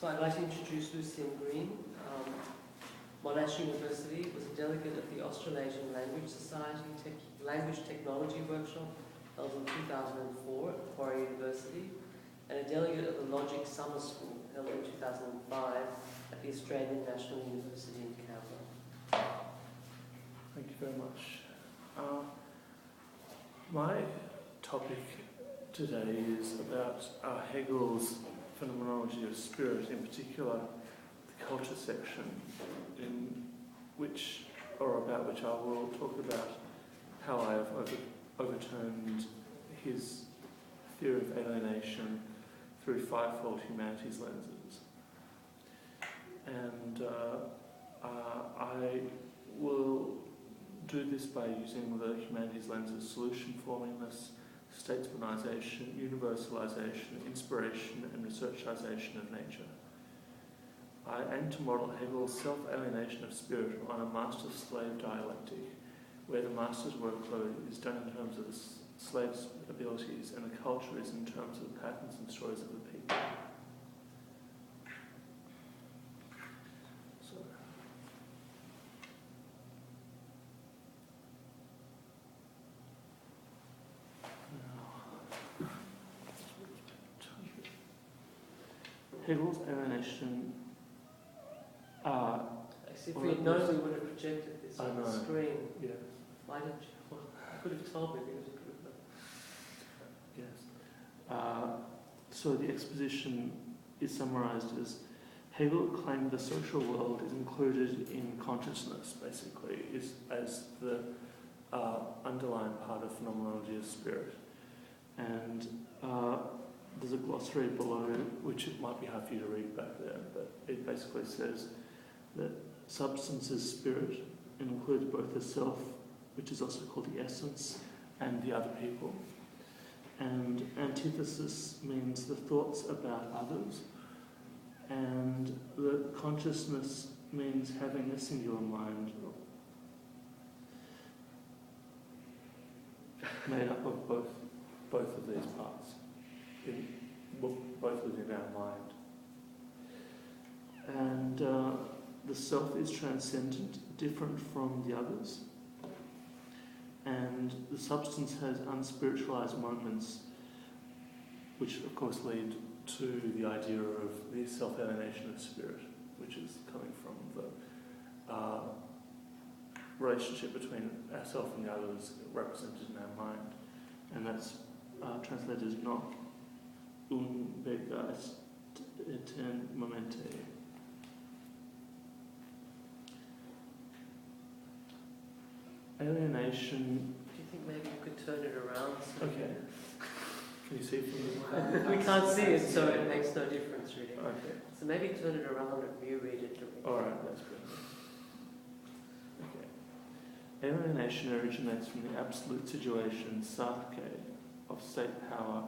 So I'd like to introduce Lucian Green. Monash University was a delegate of the Australasian Society Language Technology Workshop held in 2004 at Macquarie University, and a delegate of the Logic Summer School held in 2005 at the Australian National University in Canberra. Thank you very much. My topic today is about Hegel's Phenomenology of Spirit, in particular the culture section, about which I will talk about how I have overturned his theory of alienation through fivefold humanities lenses. And I will do this by using the humanities lenses solution-formingness, statemanisation, universalisation, inspiration and researchisation of nature. I aim to model Hegel's self-alienation of spirit on a master-slave dialectic, where the master's workload is done in terms of the slave's abilities and the culture is in terms of the patterns and stories of the people. Hegel's alienation. If we had known, we would have projected this on the screen. Yeah. Why didn't you? Well, you could have told me because you could have known. Yes. So the exposition is summarised as Hegel claimed the social world is included in consciousness, basically, as the underlying part of phenomenology of spirit. And there's a glossary below, which it might be hard for you to read back there, but it basically says that substance is spirit and includes both the self, which is also called the essence, and the other people. And antithesis means the thoughts about others, and the consciousness means having a singular mind made up of both of these parts, both within our mind. And the self is transcendent, different from the others, and the substance has unspiritualized moments, which of course lead to the idea of the self-alienation of spirit, which is coming from the relationship between ourself and the others represented in our mind, and that's translated as not un begeist et momente. Alienation. Do you think maybe you could turn it around? Okay. Can you see from we can't see it, so it makes no difference really. Okay. So maybe turn it around and you read it directly. Alright, that's good. Okay. Alienation originates from the absolute situation, Sarke, of state power,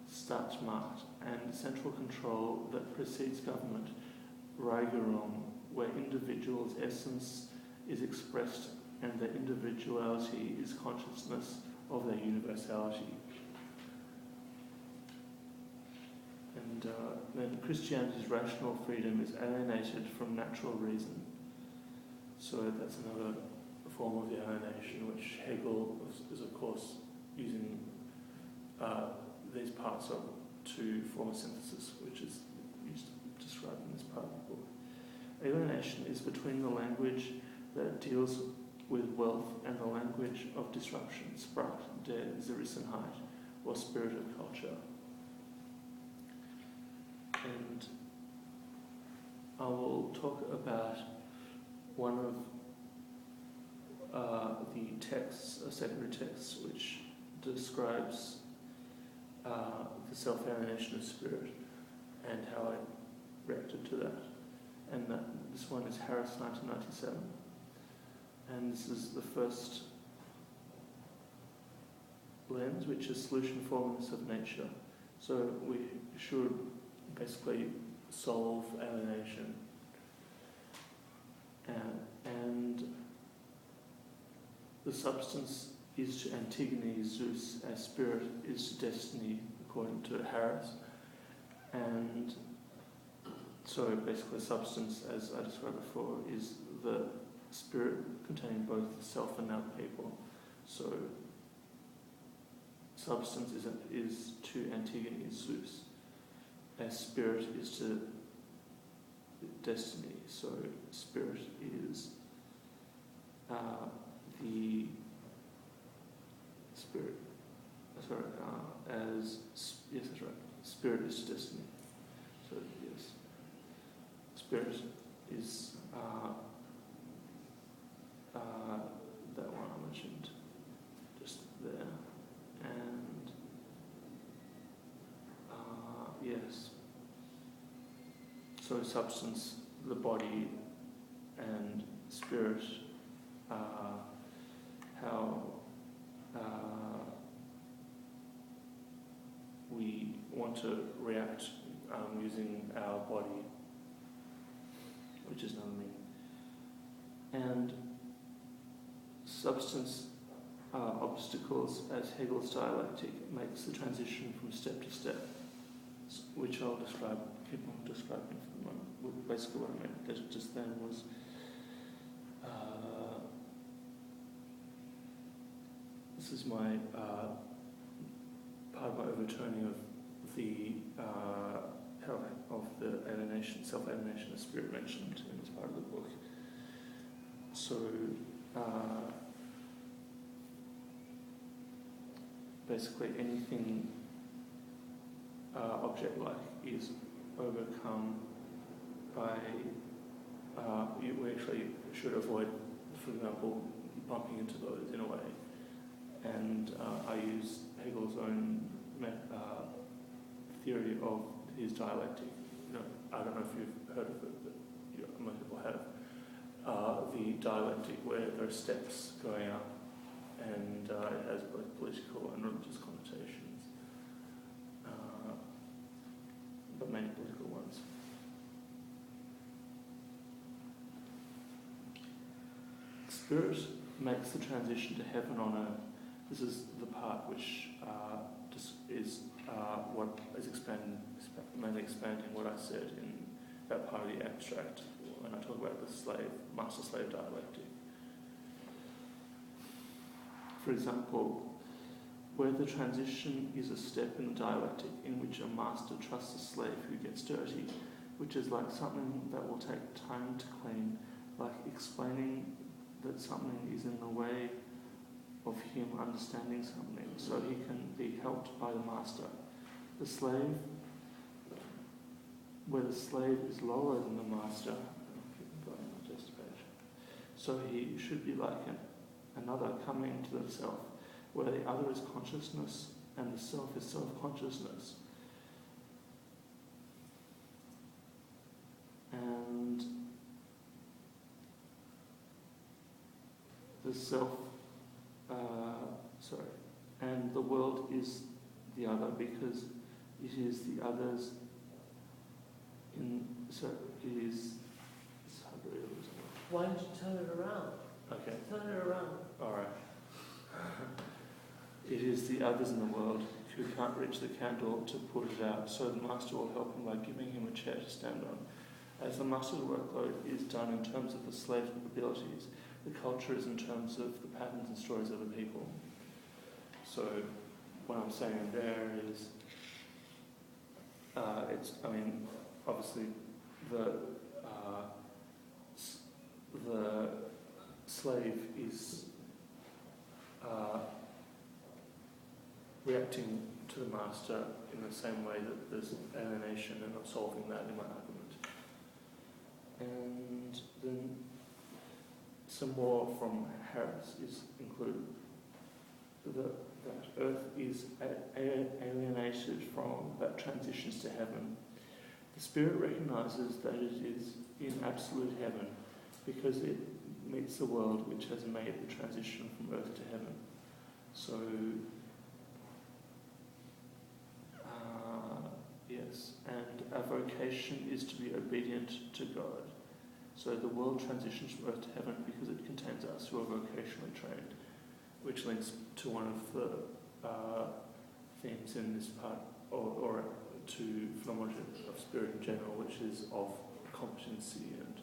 Statsmacht, and central control that precedes government, Regierung, where individual's essence is expressed and their individuality is consciousness of their universality. And then Christianity's rational freedom is alienated from natural reason. So that's another form of the alienation, which Hegel is of course using these parts of to form a synthesis, which is used to describe in this part of the book. Alienation is between the language that deals with wealth and the language of disruption, Sprache der Zerrissenheit, or spirit of culture. And I will talk about one of the texts, secondary texts, which describes the self-alienation of spirit and how I reacted to that. And this one is Harris, 1997. And this is the first lens, which is solution-formingness of nature. So we should basically solve alienation. And the substance is to Antigone, Zeus, as spirit is to destiny, according to Harris. And So basically substance, as I described before, is the spirit containing both the self and other people. So substance is to Antigone is Zeus, as spirit is to destiny. So spirit is the spirit. Sorry, yes, that's right. Spirit is to destiny. So yes, spirit is that one I mentioned just there, and yes. So substance, the body, and spirit. How we want to react using our body, which is another meaning. And substance obstacles, as Hegel's dialectic makes the transition from step to step, which I'll describe, keep on describing for the moment. Basically what I meant just then was this is my part of my overturning of the alienation, self-alienation of spirit mentioned in this part of the book. So basically anything object-like is overcome by we actually should avoid, for example, bumping into those in a way. And I use Hegel's own theory of his dialectic. I don't know if you've heard of it, but most people have. The dialectic where there are steps going up, and it has both political and religious connotations, but many political ones. Spirit makes the transition to heaven on earth. This is the part which is what is mainly expanding what I said in that part of the abstract when I talk about the master-slave dialectic. For example, where the transition is a step in the dialectic in which a master trusts a slave who gets dirty, which is like something that will take time to clean, like explaining that something is in the way of him understanding something, so he can be helped by the master. The slave, where the slave is lower than the master, so he should be like another coming into the self, where the other is consciousness and the self is self-consciousness. And the self, and the world is the other because it is the others it is, it's hard to read, isn't it? Why don't you turn it around? Okay. Turn it around. Alright. It is the others in the world who can't reach the candle to put it out, so the master will help him by giving him a chair to stand on. As the master's workload is done in terms of the slave's abilities, the culture is in terms of the patterns and stories of the people. So what I'm saying there is, obviously the slave is reacting to the master in the same way that there's alienation and not solving that in my argument. And then some more from Harris is included. That earth is alienated from, that transitions to heaven. The spirit recognizes that it is in absolute heaven because it meets the world which has made the transition from earth to heaven. So, yes, and our vocation is to be obedient to God. So the world transitions from earth to heaven because it contains us who are vocationally trained, which links to one of the themes in this part, or to Phenomenology of Spirit in general, which is of competency and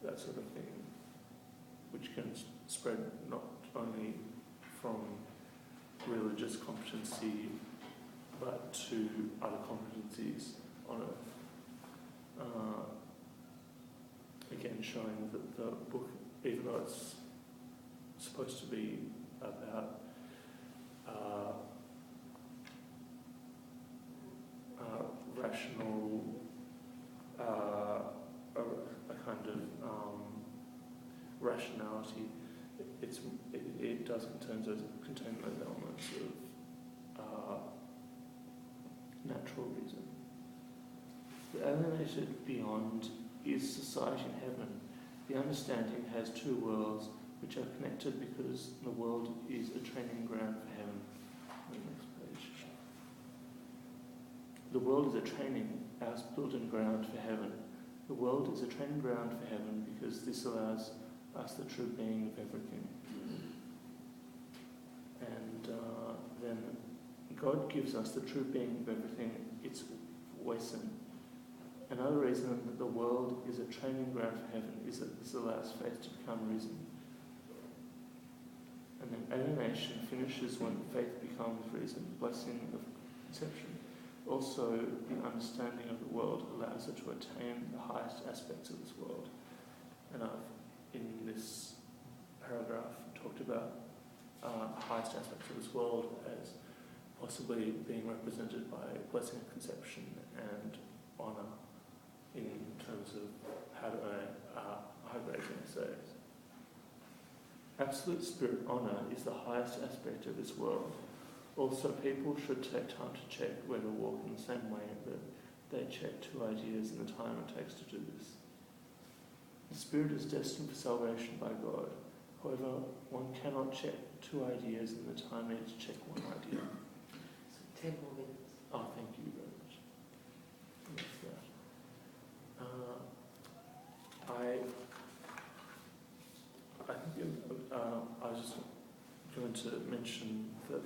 that sort of thing, which can spread not only from religious competency but to other competencies on earth. Again, showing that the book, even though it's supposed to be about rational, a kind of rationality, it does contain those elements of natural reason. The alienated beyond is society in heaven. The understanding has two worlds which are connected because the world is a training ground for heaven. The next page. The world is a training, our building ground for heaven. The world is a training ground for heaven because this allows us the true being of everything. And then God gives us the true being of everything, its Wesen. Another reason that the world is a training ground for heaven is that this allows faith to become reason. And then alienation finishes when faith becomes reason, blessing of conception. Also, the understanding of the world allows her to attain the highest aspects of this world. And I've, in this paragraph, talked about highest aspects of this world as possibly being represented by blessing of conception and honour in terms of how to earn high-grade essays. Absolute spirit honour is the highest aspect of this world. Also, people should take time to check whether walk in the same way that they check two ideas in the time it takes to do this. The spirit is destined for salvation by God. However, one cannot check two ideas in the time needed to check one idea. So 10 more minutes. Oh, thank you very much. That's that. I think I was just going to mention that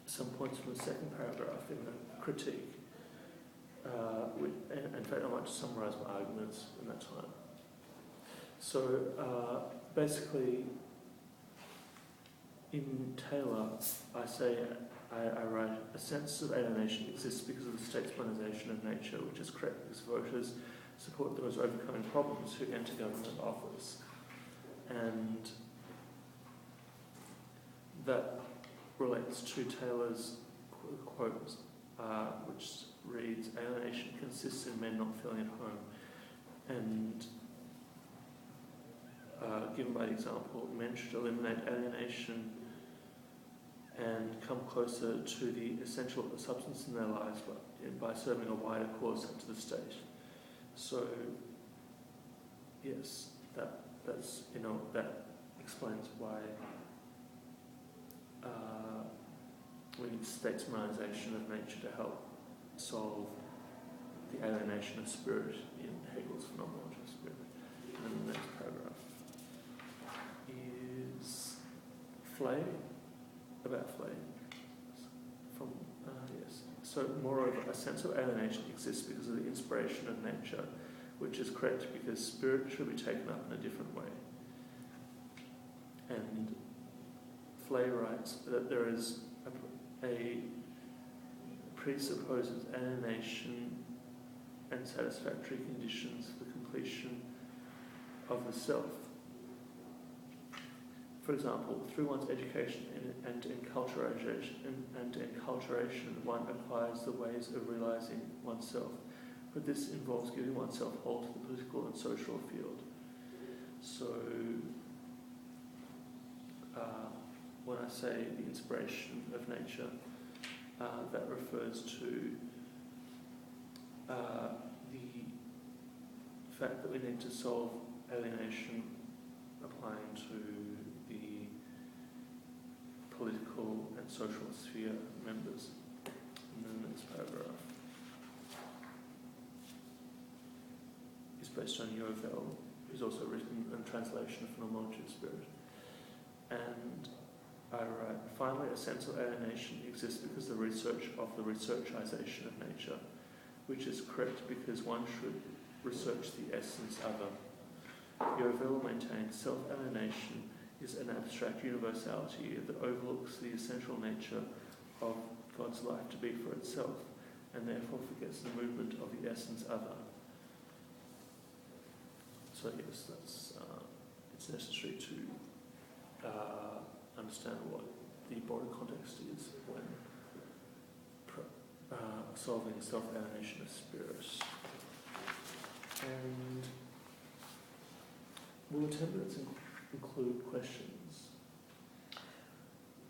some points from the second paragraph in the critique. In fact, I might just summarise my arguments in that time. So basically, in Taylor, I write, a sense of alienation exists because of the statesmanisation of nature, which is correct because voters support those overcoming problems who enter government office. And that relates to Taylor's quote, which reads, alienation consists in men not feeling at home. And given by the example, men should eliminate alienation and come closer to the essential substance in their lives by serving a wider cause to the state. So, yes, that's that explains why we need statesmanisation of nature to help solve the alienation of spirit in Hegel's Phenomenology of Spirit. And then the next paragraph is Flay, about Flay. Yes. So, moreover, a sense of alienation exists because of the inspiration of nature, which is correct because spirit should be taken up in a different way. And Flay writes that there is a presupposes alienation and satisfactory conditions for the completion of the self. For example, through one's education and enculturation, one acquires the ways of realizing oneself, but this involves giving oneself whole to the political and social field. So, when I say the inspiration of nature, that refers to the fact that we need to solve alienation applying to the political and social sphere members. And then the next paragraph is based on Yovel, who's also written a translation of Phenomenology of Spirit. And I write, finally, a sense of alienation exists because the research of the researchisation of nature, which is correct because one should research the essence other. Yeovil maintains self-alienation is an abstract universality that overlooks the essential nature of God's life to be for itself, and therefore forgets the movement of the essence other. So yes, that's it's necessary to understand what the broader context is when solving self-alienation of spirit. And will 10 minutes include questions?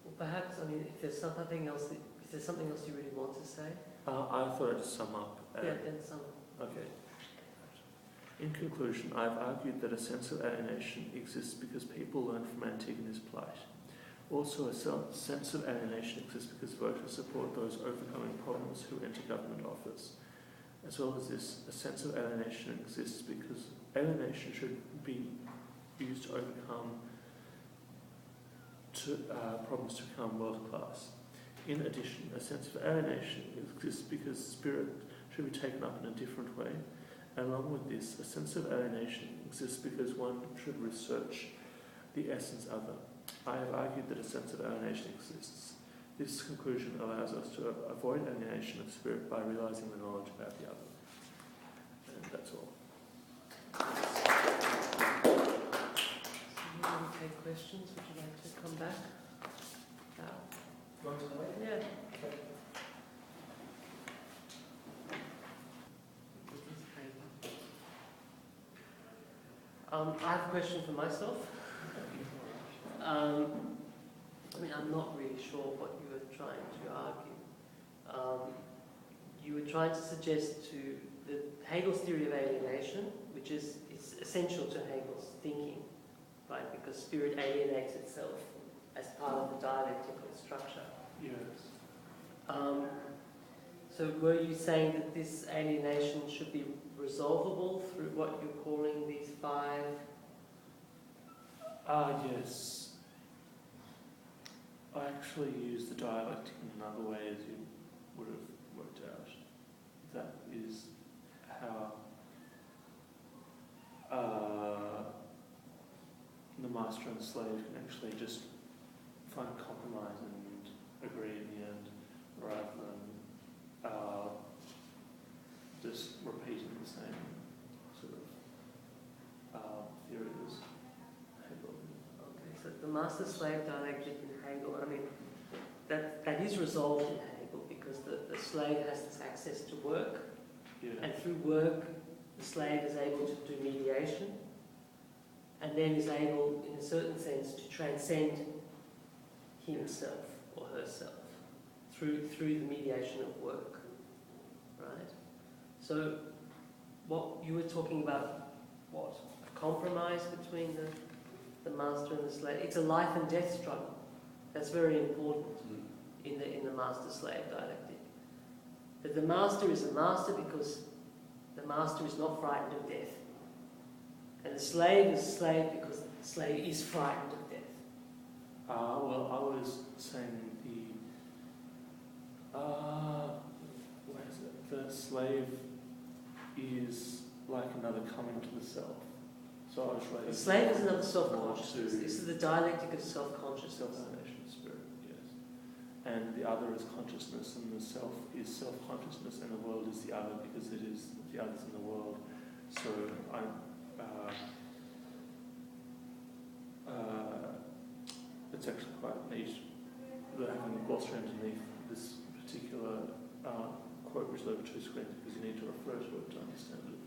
Well, perhaps, I mean, if there's something else you really want to say? I thought I'd sum up. Yeah, then sum up. Okay. In conclusion, I've argued that a sense of alienation exists because people learn from Antigone's plight. Also, a sense of alienation exists because voters support those overcoming problems who enter government office. As well as this, a sense of alienation exists because alienation should be used to overcome problems to become world class. In addition, a sense of alienation exists because spirit should be taken up in a different way. And along with this, a sense of alienation exists because one should research the essence other. I have argued that a sense of alienation exists. This conclusion allows us to avoid alienation of spirit by realizing the knowledge about the other. And that's all. So you want to take questions? Would you like to come back? Yeah. Okay. I have a question for myself. I mean, I'm not really sure what you were trying to argue. You were trying to suggest to the Hegel's theory of alienation, which is essential to Hegel's thinking, right? Because spirit alienates itself as part of the dialectical structure. Yes. So were you saying that this alienation should be resolvable through what you're calling these 5? Yes. I actually use the dialectic in another way, as you would have worked out. That is how the master and the slave can actually just find a compromise and agree in the end, rather than just repeating the same sort of theory as Hegel. Okay, so the master-slave dialectic in Hegel, I mean, that is resolved in Hegel because the slave has this access to work, and through work the slave is able to do mediation, and then is able, in a certain sense, to transcend himself or herself through the mediation of work, right? So what you were talking about, what? A compromise between the master and the slave. It's a life and death struggle. That's very important in the master-slave dialectic. That the master is a master because the master is not frightened of death. And the slave is a slave because the slave is frightened of death. Well, I was saying the slave is like another coming to the self. So I was relating. The slave is another self-consciousness. This is the dialectic of self-consciousness. Self-alienation of spirit, yes. And the other is consciousness, and the self is self-consciousness, and the world is the other because it is the others in the world. So it's actually quite neat that I can gloss underneath this particular quote, which is over 2 screens, because you need to refer to it to understand it.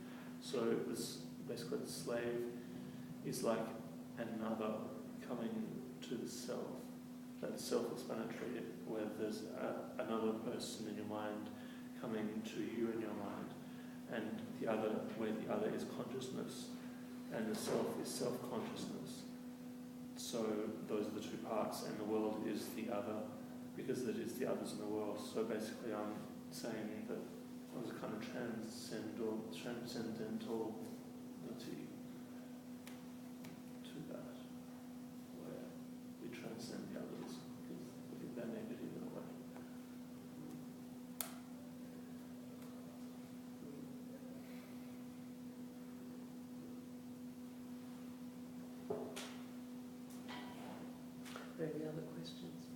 So this basically the slave is like another coming to the self. That's self-explanatory, where there's another person in your mind coming to you in your mind, and the other, where the other is consciousness, and the self is self-consciousness. So those are the 2 parts, and the world is the other, because it is the others in the world. So basically I'm saying that there's a kind of transcendentality to that, where we transcend the others. there any other questions?